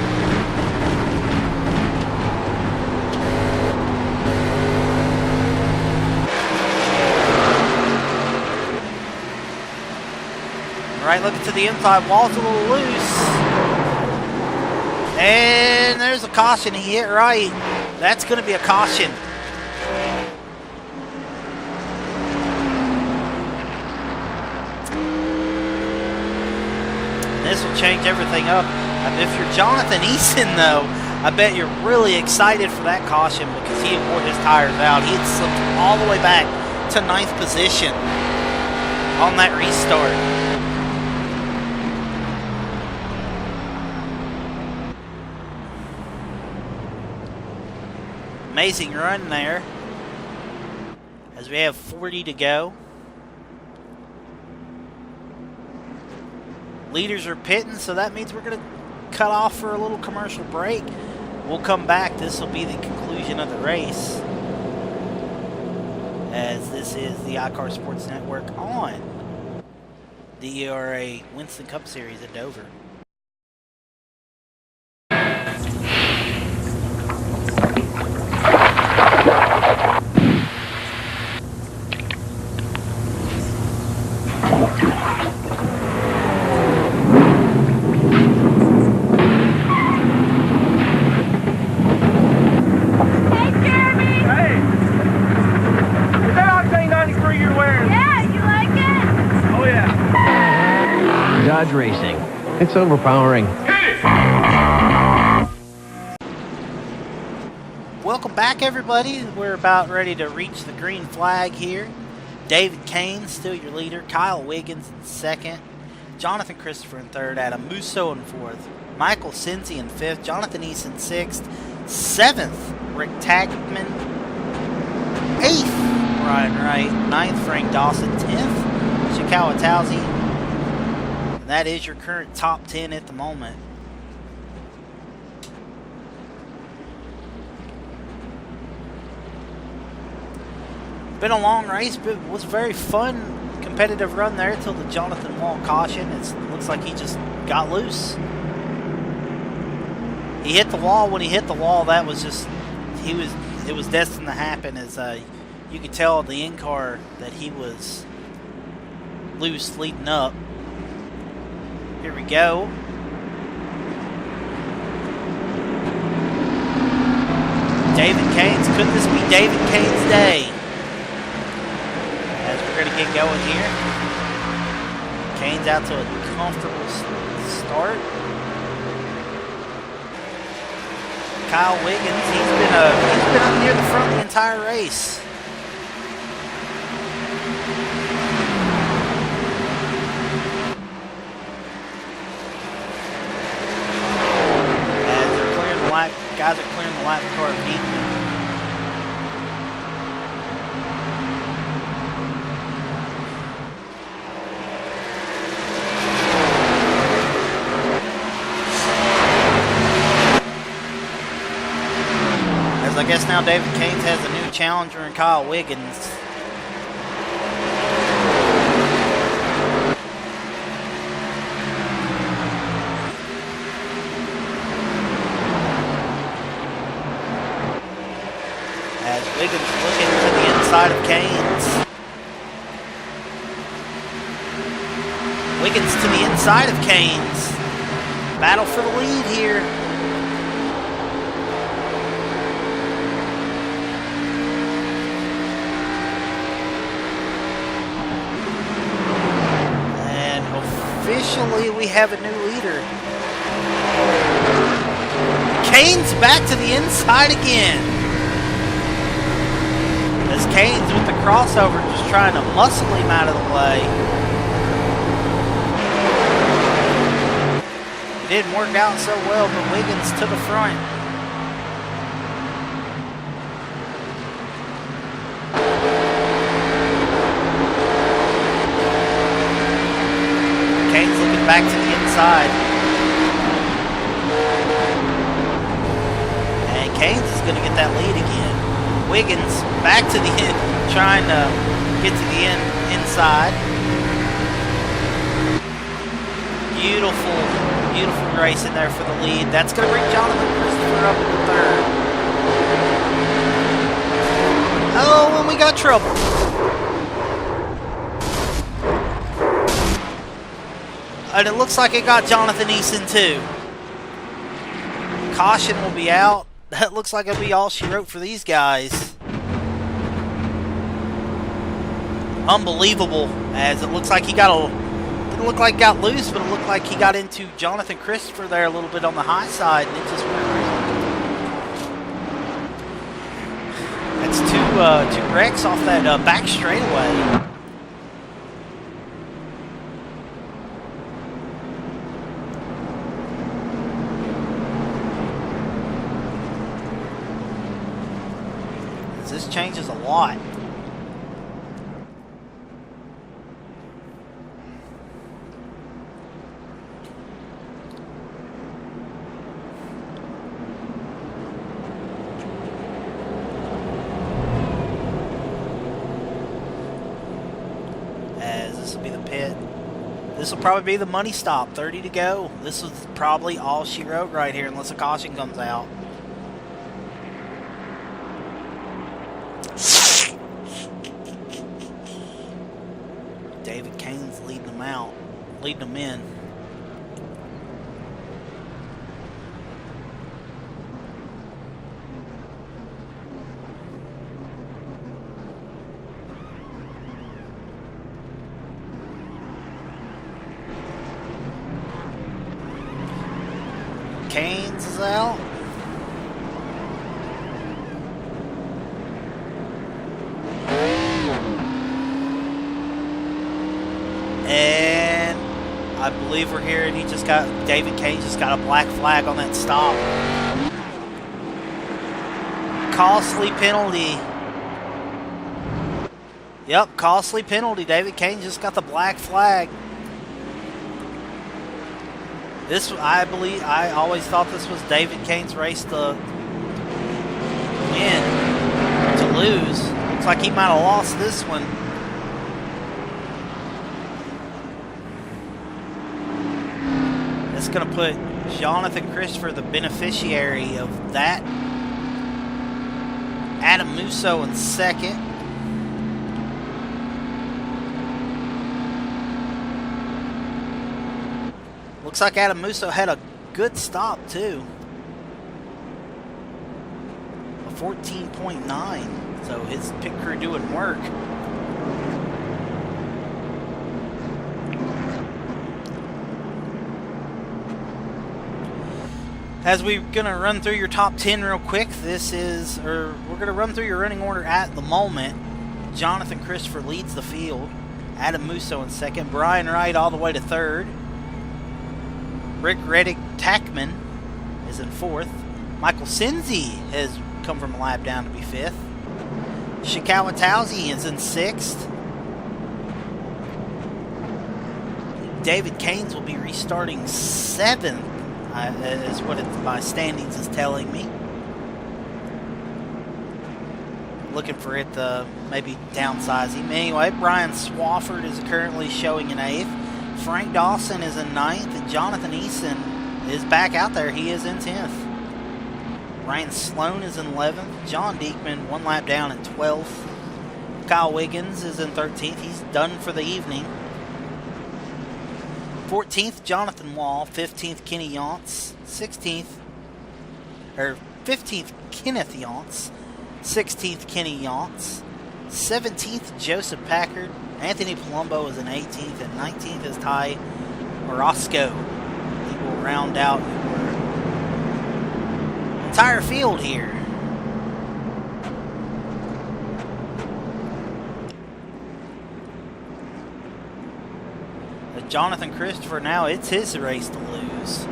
Wright looking to the inside, wall's a little loose. And there's a caution, he hit Wright. That's going to be a caution. This will change everything up. If you're Jonathan Eason, though, I bet you're really excited for that caution because he had wore his tires out. He had slipped all the way back to 9th position on that restart. Amazing run there as we have 40 to go. Leaders are pitting, so that means we're going to cut off for a little commercial break. We'll come back. This will be the conclusion of the race, as this is the iCar Sports Network on the ERA Winston Cup Series at Dover. Dodge Racing. It's overpowering. Welcome back, everybody. We're about ready to reach the green flag here. David Kane, still your leader. Kyle Wiggins in 2nd. Jonathan Christopher in 3rd. Adam Musso in 4th. Michael Cincy in 5th. Jonathan Eason 6th. 7th, Rick Tagman. 8th, Ryan Wright. 9th, Frank Dawson. 10th, Shikawa Towsey. And that is your current top 10 at the moment. Been a long race, but it was a very fun, competitive run there until the Jonathan Wall caution. It looks like he just got loose. He hit the wall. When he hit the wall, that was just, it was destined to happen, as you could tell the in-car that he was loose leading up. Here we go. David Kane's, could this be David Kane's day? As we're going to get going here. Kane's out to a comfortable start. Kyle Wiggins, he's been up near the front the entire race. As they're clearing the lap, guys are clearing the lap car feet. I guess now David Kanes has a new challenger in Kyle Wiggins. As Wiggins looking to the inside of Kanes. Wiggins to the inside of Kanes. Battle for the lead here. Officially, we have a new leader. Kane's back to the inside again. As Kane's with the crossover, just trying to muscle him out of the way. It didn't work out so well, but Wiggins to the front. back to the inside. And Keynes is going to get that lead again. Wiggins back to the end, trying to get to the end inside. Beautiful race in there for the lead. That's going to bring Jonathan Christopher up in the third. Oh, and we got trouble. And it looks like it got Jonathan Eason too. Caution will be out. That looks like it'll be all she wrote for these guys. Unbelievable, as it looks like he got didn't look like he got loose, but it looked like he got into Jonathan Christopher there a little bit on the high side, and it just went around. That's two wrecks off that back straightaway. This changes a lot. This will probably be the money stop. 30 to go. This was probably all she wrote right here, unless a caution comes out. David Keynes leading them out, leading them in. Keynes is out. And I believe we're here, and David Keynes just got a black flag on that stop. Costly penalty. Yep, costly penalty. David Keynes just got the black flag. This, I always thought this was David Keynes' race to win, or to lose. Looks like he might have lost this one. It's going to put Jonathan Christopher, the beneficiary of that. Adam Musso in second. Looks like Adam Musso had a good stop too. A 14.9. So his pit crew doing work. As we're gonna run through your top 10 real quick, we're gonna run through your running order at the moment. Jonathan Christopher leads the field. Adam Musso in second. Brian Wright all the way to third. Rick Reddick Tackman is in fourth. Michael Sinzi has come from a lap down to be fifth. Shikawa Towsey is in sixth. David Keynes will be restarting seventh, is what my standings is telling me. Looking for it to maybe downsize him. Anyway, Brian Swafford is currently showing in eighth. Frank Dawson is in ninth, and Jonathan Eason is back out there. He is in 10th. Ryan Sloan is in 11th. John Diekman, one lap down in 12th. Kyle Wiggins is in 13th. He's done for the evening. 14th, Jonathan Wall. 15th, Kenny Yonts. 15th, Kenneth Yonts. 16th, Kenny Yonts. 17th, Joseph Packard. Anthony Palumbo is in 18th, and 19th is Ty Orozco. He will round out your entire field here. But Jonathan Christopher, now it's his race to lose.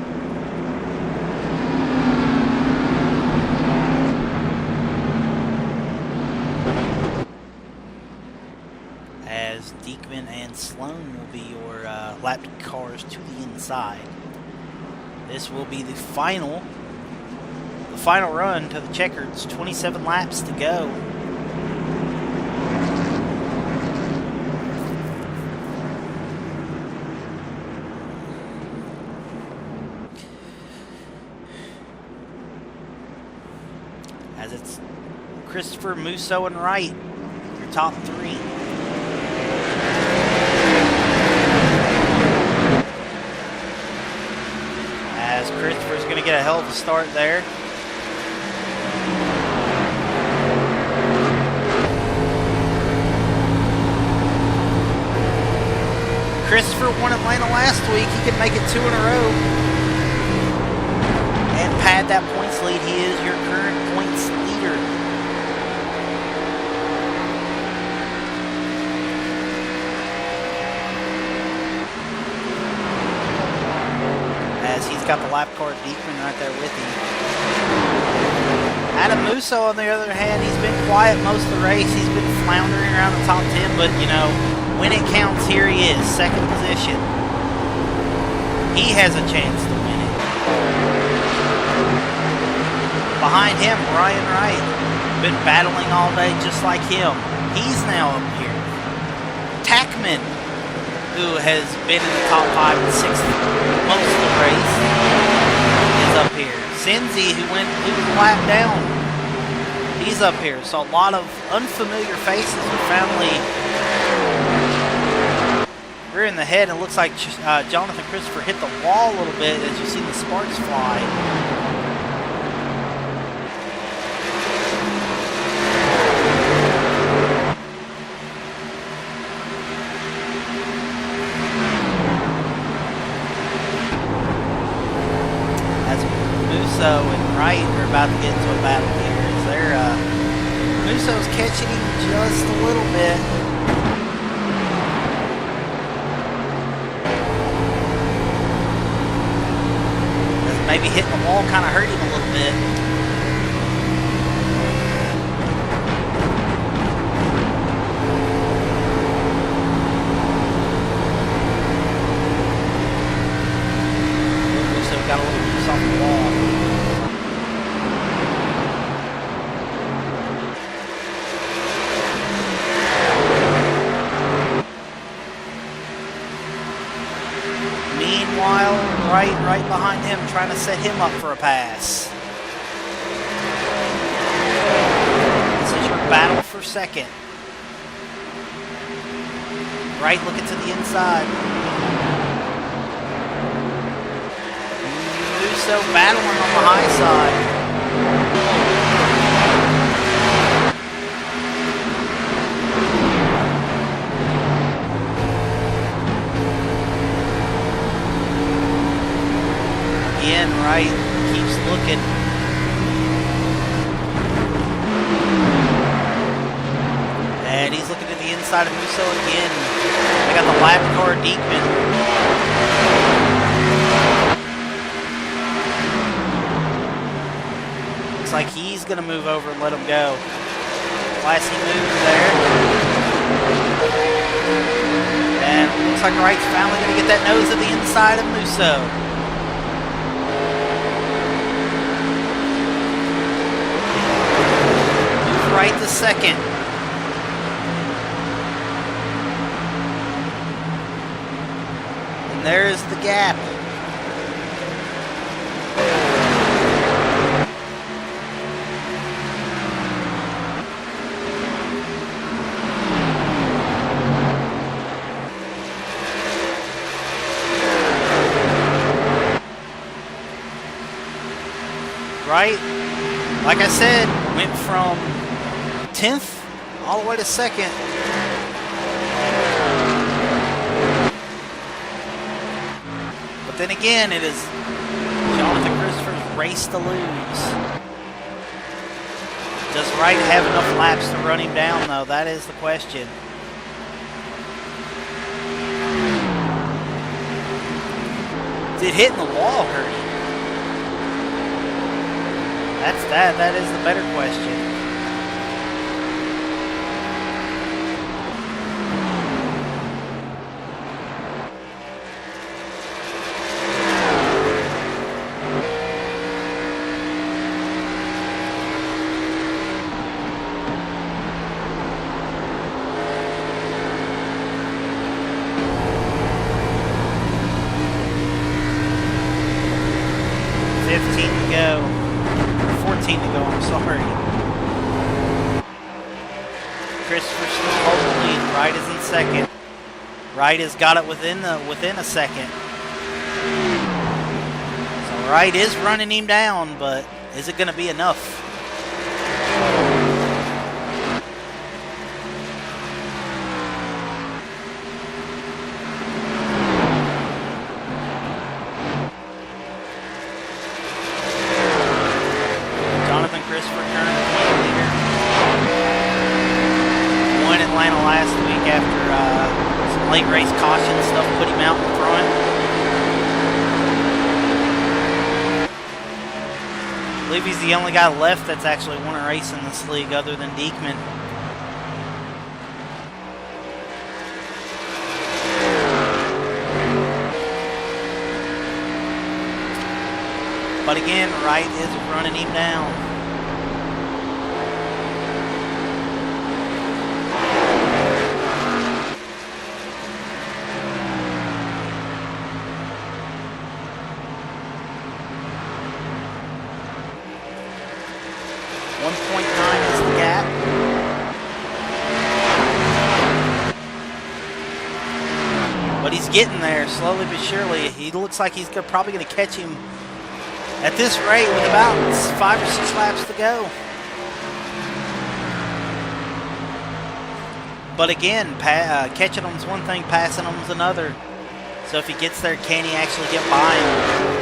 Diekman and and Sloan will be your lap cars to the inside. This will be the final run to the checkers. 27 laps to go. As it's Christopher, Musso, and Wright, your top three. As Christopher's going to get a hell of a start there. Christopher won Atlanta last week. He can make it 2 in a row and pad that points lead. He is your current points leader. As he's got the lap car Diekman right there with him. Adam Musso, on the other hand, he's been quiet most of the race. He's been floundering around the top 10, but you know, when it counts, here he is, second position. He has a chance to win it. Behind him, Ryan Wright, been battling all day just like him. He's now up here. Tackman, who has been in the top 5 and 6 most of the race, is up here. Cinzy, who went the lap down, he's up here. So a lot of unfamiliar faces are finally rear in the head. It looks like Jonathan Christopher hit the wall a little bit as you see the sparks fly. As Musso and Wright are about to get into a battle here. As Musso's catching him just a little bit. Maybe hitting the wall kind of hurt him a little bit. So got a little loose off the wall. Meanwhile, right behind him, trying to set him up for a pass. This is your battle for second. Wright looking to the inside. Musso battling on the high side. Again, Wright keeps looking. And he's looking to the inside of Musso again. They got the lap car Diekman. Looks like he's going to move over and let him go. Classy move there. And looks like Wright's finally going to get that nose of the inside of Musso. Right to second. And there's the gap. Right? Like I said, went from 10th all the way to second. But then again, it is Jonathan Christopher's race to lose. Does Wright have enough laps to run him down, though? That is the question. Did hitting the wall hurt him? That is the better question. 15 to go. 14 to go, I'm sorry. Christopher still holding the lead. Wright is in second. Wright has got it within a second. So Wright is running him down, but is it going to be enough? Late race caution stuff put him out in front. I believe he's the only guy left that's actually won a race in this league other than Diekman. But again, Wright is running him down. Getting there slowly but surely. He looks like he's probably going to catch him at this rate with about 5 or 6 laps to go. But again, catching him is one thing, passing him is another. So if he gets there, can he actually get by him?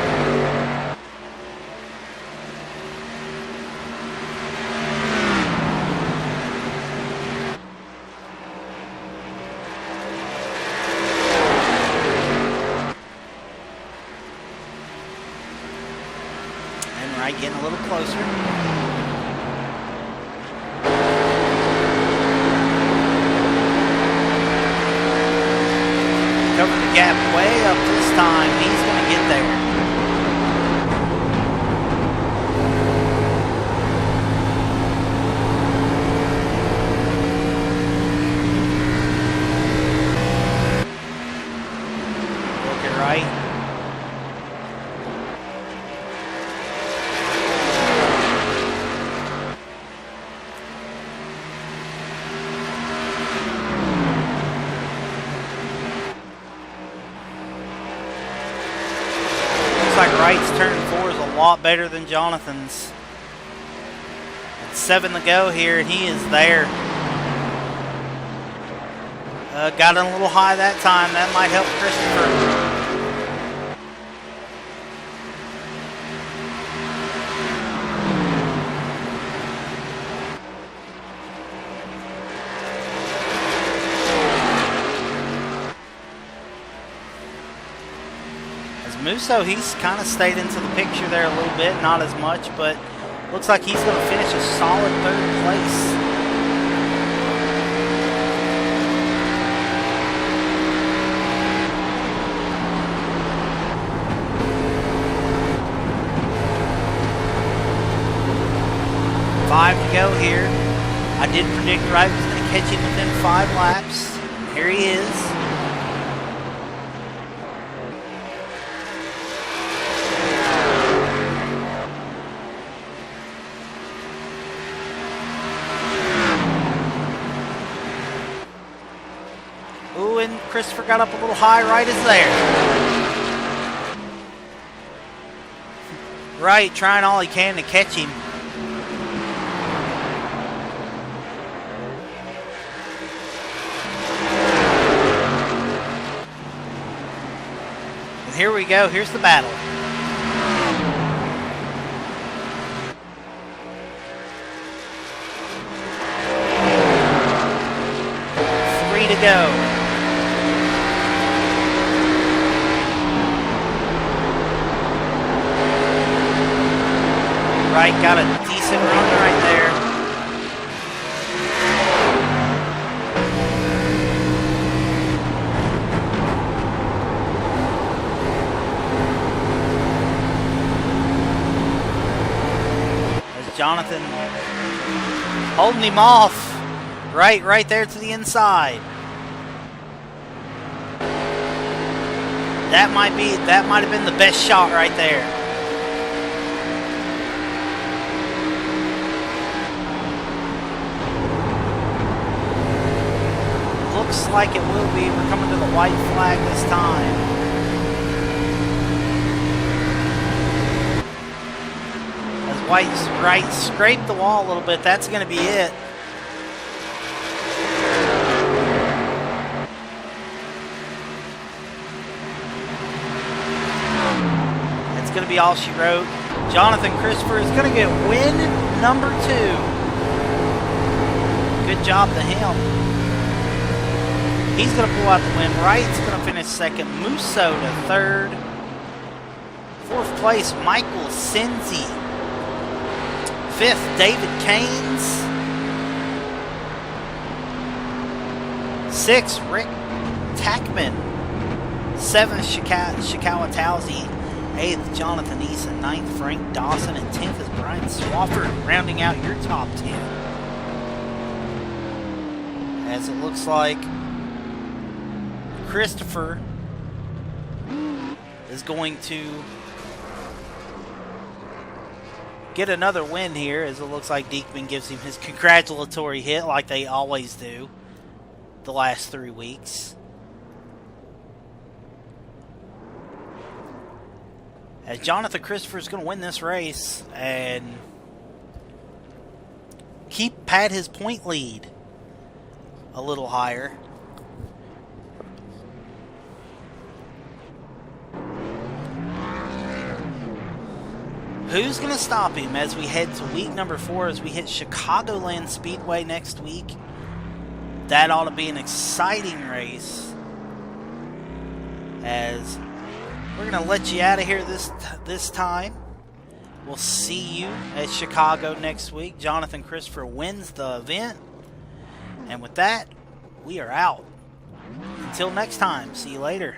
Getting a little closer. Covered the gap way up this time. He's going to get there. Look at right. Wright's turn 4 is a lot better than Jonathan's. It's 7 to go here, and he is there. Got in a little high that time. That might help Christopher. Musso, he's kind of stayed into the picture there a little bit, not as much, but looks like he's going to finish a solid 3rd place. Five to go here. I did predict Wright was going to catch him within 5 laps. And here he is. Christopher got up a little high. Wright is there. Wright trying all he can to catch him. And here we go. Here's the battle. Three to go. Wright got a decent run right there. As Jonathan holding him off. Right there to the inside. That might have been the best shot right there. looks like it will be. We're coming to the white flag this time. As White's right scraped the wall a little bit, that's going to be it. That's going to be all she wrote. Jonathan Christopher is going to get win number 2. Good job to him. He's going to pull out the win. Wright's going to finish second. Musso to third. Fourth place, Michael Senzi. Fifth, David Caines. Sixth, Rick Tackman. Seventh, Shikawa Towsey. 8th, Jonathan Eason. 9th, Frank Dawson. And 10th is Brian Swafford, rounding out your top 10. As it looks like Christopher is going to get another win here, as it looks like Diekman gives him his congratulatory hit like they always do the last 3 weeks. As Jonathan Christopher is going to win this race and pad his point lead a little higher. Who's going to stop him as we head to week number 4, as we hit Chicagoland Speedway next week? That ought to be an exciting race, as we're going to let you out of here this time. We'll see you at Chicago next week. Jonathan Christopher wins the event. And with that, we are out. Until next time, see you later.